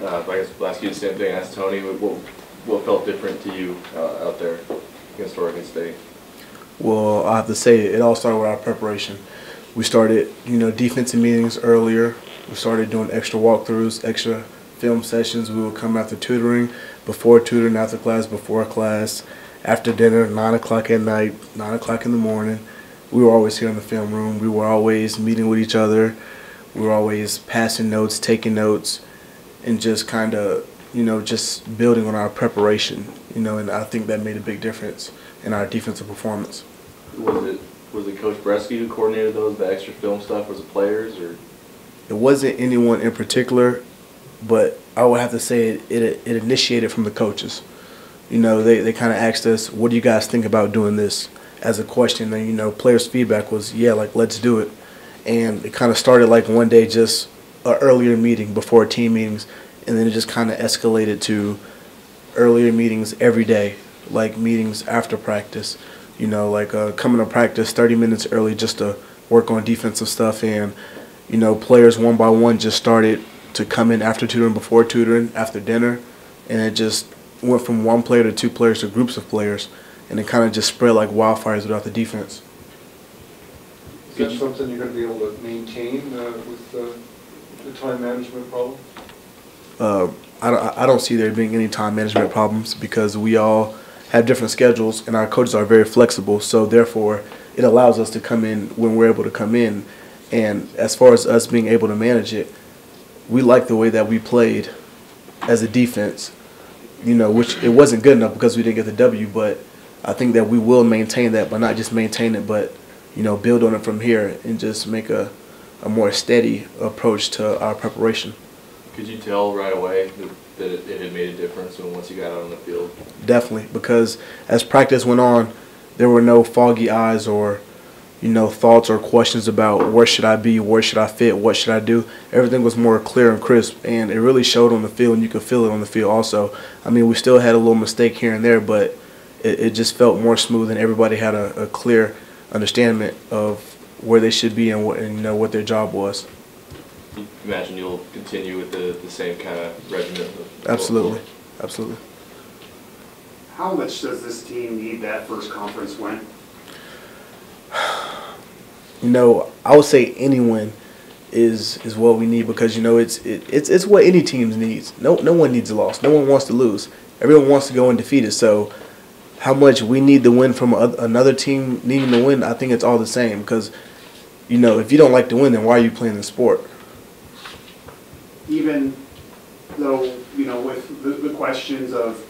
I guess I'll ask you the same thing. Ask Tony. What felt different to you out there against Oregon State? Well, I have to say it all started with our preparation. We started, defensive meetings earlier. We started doing extra walkthroughs, extra film sessions. We would come after tutoring, before tutoring, after class, before class, after dinner, 9 o'clock at night, 9 o'clock in the morning. We were always here in the film room. We were always meeting with each other. We were always passing notes, taking notes, and just kind of, just building on our preparation, and I think that made a big difference in our defensive performance. Was it Coach Bresky who coordinated the extra film stuff? Was it players or? It wasn't anyone in particular, but I would have to say it initiated from the coaches. They kind of asked us, what do you guys think about doing this, as a question, and players' feedback was, yeah, let's do it. And it kind of started one day, just an earlier meeting before team meetings, and then it just kind of escalated to earlier meetings every day, meetings after practice, coming to practice 30 minutes early just to work on defensive stuff. And, players one by one just started to come in after tutoring, before tutoring, after dinner, and it just went from one player to two players to groups of players, and it kind of just spread like wildfires without the defense. Is that something you're going to be able to maintain with the time management problem? I don't see there being any time management problems because we all have different schedules and our coaches are very flexible. So therefore, it allows us to come in when we're able to come in. And as far as us being able to manage it, we like the way that we played as a defense, which it wasn't good enough because we didn't get the W. But I think that we will maintain that, but not just maintain it, but build on it from here and just make a more steady approach to our preparation. Could you tell right away that it had made a difference once you got out on the field? Definitely, because as practice went on, there were no foggy eyes or, thoughts or questions about where should I be, where should I fit, what should I do. Everything was more clear and crisp, and it really showed on the field, and you could feel it on the field also. I mean, we still had a little mistake here and there, but it just felt more smooth, and everybody had a clear understanding of where they should be and what their job was. You imagine you'll continue with the same kind of regimen? Absolutely. Absolutely. How much does this team need that first conference win? I would say any win is what we need because it's what any team needs. No one needs a loss. No one wants to lose. Everyone wants to go undefeated. So how much we need to win from another team needing to win, I think it's all the same because if you don't like to win, then why are you playing the sport? Even though with the questions of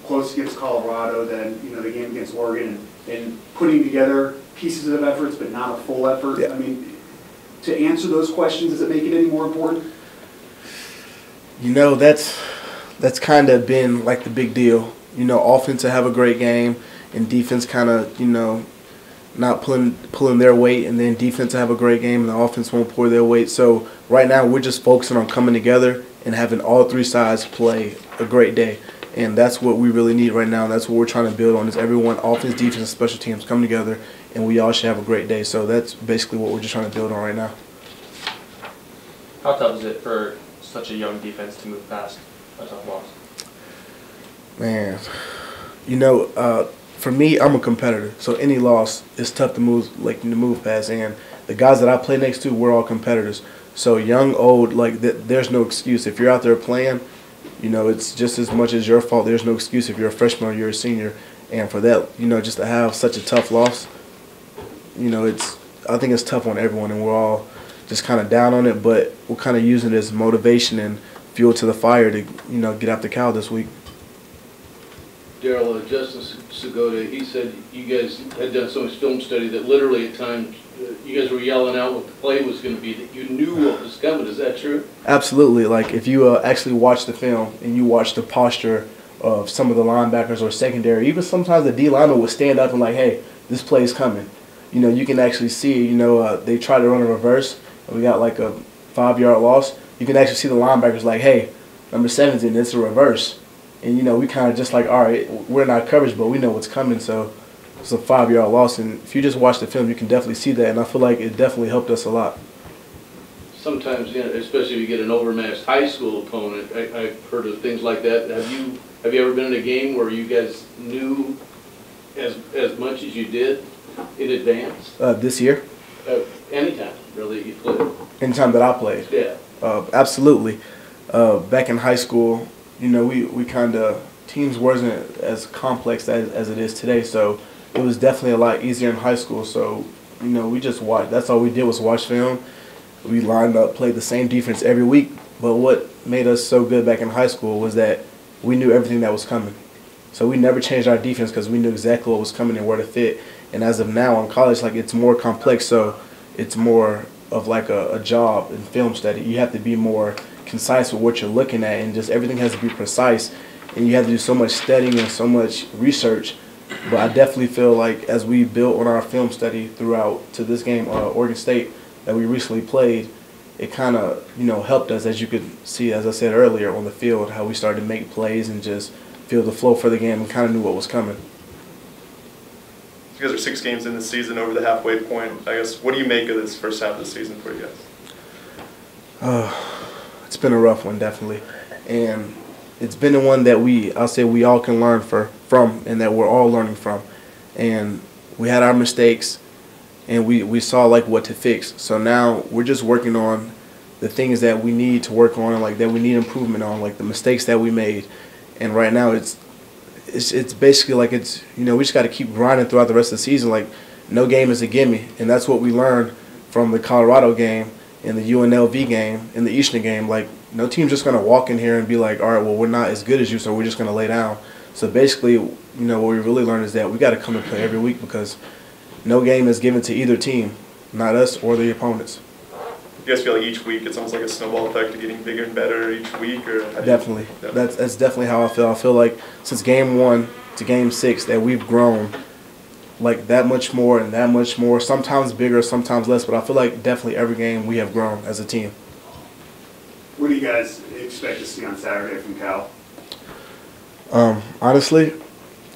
close against Colorado, then the game against Oregon, and putting together pieces of efforts but not a full effort. Yeah. I mean, to answer those questions, does it make it any more important? That's kind of been like the big deal. Offense to have a great game, and defense kind of not pulling their weight, and then defense to have a great game, and the offense won't pour their weight. So right now we're just focusing on coming together and having all three sides play a great day. And that's what we really need right now. That's what we're trying to build on is everyone, offense, defense, and special teams come together, and we all should have a great day. So that's basically what we're just trying to build on right now. How tough is it for such a young defense to move past a tough loss? Man, for me, I'm a competitor. So any loss is tough to move past. And the guys that I play next to, we're all competitors. So young, old, there's no excuse. If you're out there playing, it's just as much as your fault. There's no excuse if you're a freshman or you're a senior. And for that, just to have such a tough loss, I think it's tough on everyone, and we're all just kind of down on it. But we're kind of using it as motivation and fuel to the fire to, get after Cal this week. Darryl, Justin Segota, he said you guys had done so much film study that literally at times you guys were yelling out what the play was going to be, that you knew what was coming. Is that true? Absolutely. If you actually watch the film and you watch the posture of some of the linebackers or secondary, even sometimes the D lineman would stand up and hey, this play is coming. You can actually see, they try to run a reverse, and we got a 5-yard loss. You can actually see the linebackers hey, number 17, it's a reverse. And, we kind of just all right, we're in our coverage, but we know what's coming. So it's a 5-yard loss. And if you just watch the film, you can definitely see that. And I feel like it definitely helped us a lot. sometimes, you know, especially if you get an overmatched high school opponent, I've heard of things like that. Have you ever been in a game where you guys knew as much as you did in advance? This year? Anytime, really, you played. Anytime that I played? Yeah. Absolutely. Back in high school, you know, we kind of, teams wasn't as complex as it is today, so it was definitely a lot easier in high school. So, you know, we just watched. That's all we did was watch film. We lined up, played the same defense every week. But what made us so good back in high school was that we knew everything that was coming. So we never changed our defense because we knew exactly what was coming and where to fit. And as of now in college, like, it's more complex, so it's more of like a job in film study. You have to be more concise with what you're looking at, and just everything has to be precise. And you have to do so much studying and so much research. But I definitely feel like as we built on our film study throughout to this game, Oregon State, that we recently played, it kind of, you know, helped us, as you could see, as I said earlier, on the field, how we started to make plays and just feel the flow for the game and kind of knew what was coming. You guys are 6 games in the season, over the halfway point. I guess, what do you make of this first half of the season for you guys? It's been a rough one, definitely. And it's been the one that I'll say we all can learn from, and that we're all learning from. And we had our mistakes, and we saw like what to fix. So now we're just working on the things that we need to work on, and like that we need improvement on, like the mistakes that we made. And right now it's basically like it's, you know, we just got to keep grinding throughout the rest of the season. Like, no game is a gimme, and that's what we learned from the Colorado game and the UNLV game and the Eastern game. Like, no team's just going to walk in here and be like, all right, well, we're not as good as you, so we're just going to lay down. So basically, you know, what we really learned is that we got to come and play every week, because no game is given to either team, not us or the opponents. You guys feel like each week it's almost like a snowball effect of getting bigger and better each week? Or Definitely. That's definitely how I feel. I feel like since game 1 to game 6 that we've grown like that much more and that much more, sometimes bigger, sometimes less, but I feel like definitely every game we have grown as a team. What do you guys expect to see on Saturday from Cal? Honestly,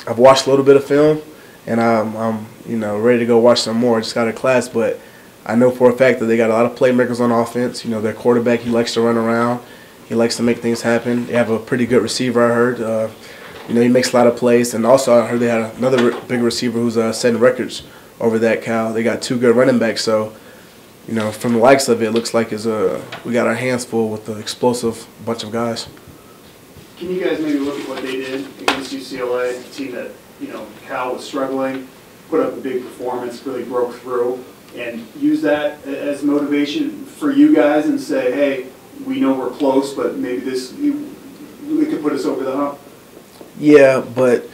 I've watched a little bit of film, and I'm you know, ready to go watch some more. I just got a class, but I know for a fact that they got a lot of playmakers on offense. You know, their quarterback, he likes to run around. He likes to make things happen. They have a pretty good receiver, I heard. You know, he makes a lot of plays. And also I heard they had another big receiver who's setting records over that Cal. They got 2 good running backs. So, you know, from the likes of it, it looks like we got our hands full with the explosive bunch of guys. Can you guys maybe look at what they did against UCLA, a team that, you know, Cal was struggling, put up a big performance, really broke through, and use that as motivation for you guys and say, hey, we know we're close, but maybe we could put us over the hump? Yeah, but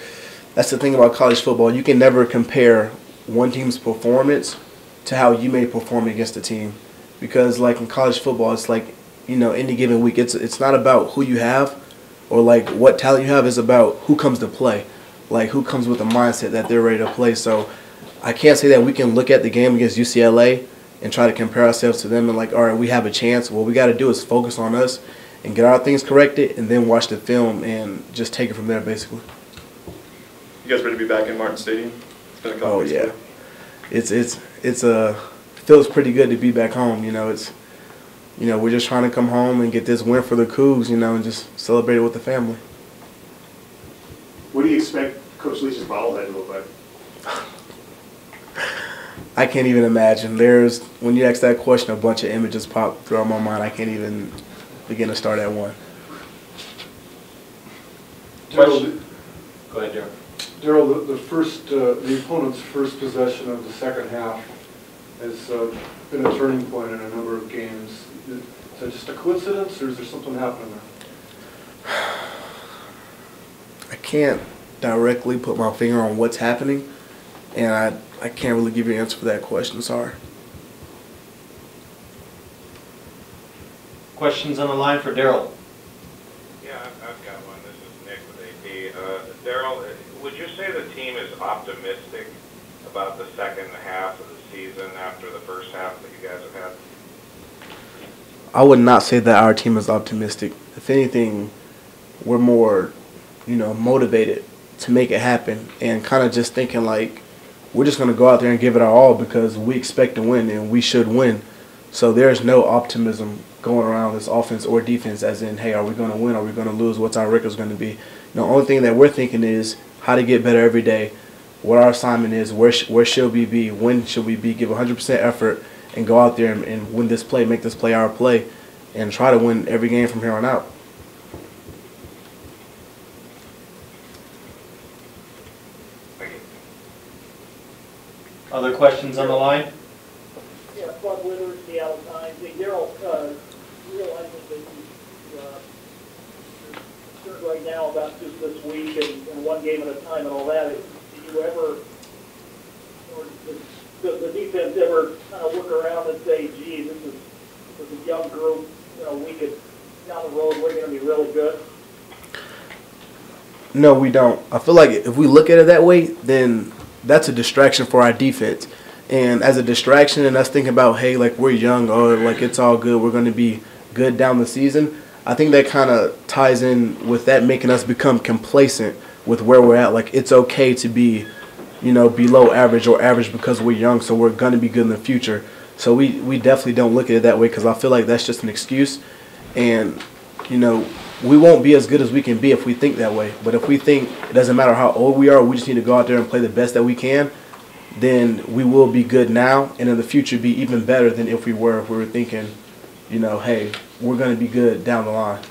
that's the thing about college football. You can never compare one team's performance to how you may perform against a team. Because like in college football, it's like, you know, any given week, it's not about who you have or like what talent you have. It's about who comes to play, like who comes with a mindset that they're ready to play. So I can't say that we can look at the game against UCLA and try to compare ourselves to them and like, all right, we have a chance. What we got to do is focus on us and get our things corrected, and then watch the film and just take it from there, basically. You guys ready to be back in Martin Stadium? It's been a couple weeks yeah. ago. It feels pretty good to be back home. You know, we're just trying to come home and get this win for the Cougs, you know, and just celebrate it with the family. What do you expect Coach Leach's bobblehead to look like? I can't even imagine. When you ask that question, a bunch of images pop throughout my mind. I can't even begin to start at one. Darryl, Go ahead, Darryl. Darryl, the opponent's first possession of the second half has been a turning point in a number of games. Is that just a coincidence, or is there something happening there? I can't directly put my finger on what's happening, and I can't really give you an answer for that question. Sorry. Questions on the line for Darryl? Yeah, I've got one. This is Nick with AP. Darryl, would you say the team is optimistic about the second half of the season after the first half that you guys have had? I would not say that our team is optimistic. If anything, we're more, you know, motivated to make it happen, and kind of just thinking like we're just going to go out there and give it our all because we expect to win and we should win. So there's no optimism going around this offense or defense as in, hey, are we going to win? Are we going to lose? What's our record going to be? The only thing that we're thinking is how to get better every day, what our assignment is, where should we be, when should we be, give 100% effort, and go out there and win this play, make this play our play, and try to win every game from here on out. Thank you. Other questions on the line? Yeah, Bud Withers, Seattle Times. Hey, Darryl, realizing that you're concerned right now about just this week and one game at a time and all that, did you ever, or does the defense ever kind of look around and say, gee, this is a young group, we could, down the road, we're going to be really good? No, we don't. I feel like if we look at it that way, then that's a distraction for our defense. And as a distraction and us thinking about, hey, like we're young or like it's all good, we're going to be good down the season, I think that kind of ties in with that making us become complacent with where we're at. Like it's okay to be, below average or average because we're young, so we're going to be good in the future. So we definitely don't look at it that way because I feel like that's just an excuse. And, we won't be as good as we can be if we think that way. But if we think it doesn't matter how old we are, we just need to go out there and play the best that we can, then we will be good now and in the future be even better than if we were thinking, hey, we're going to be good down the line.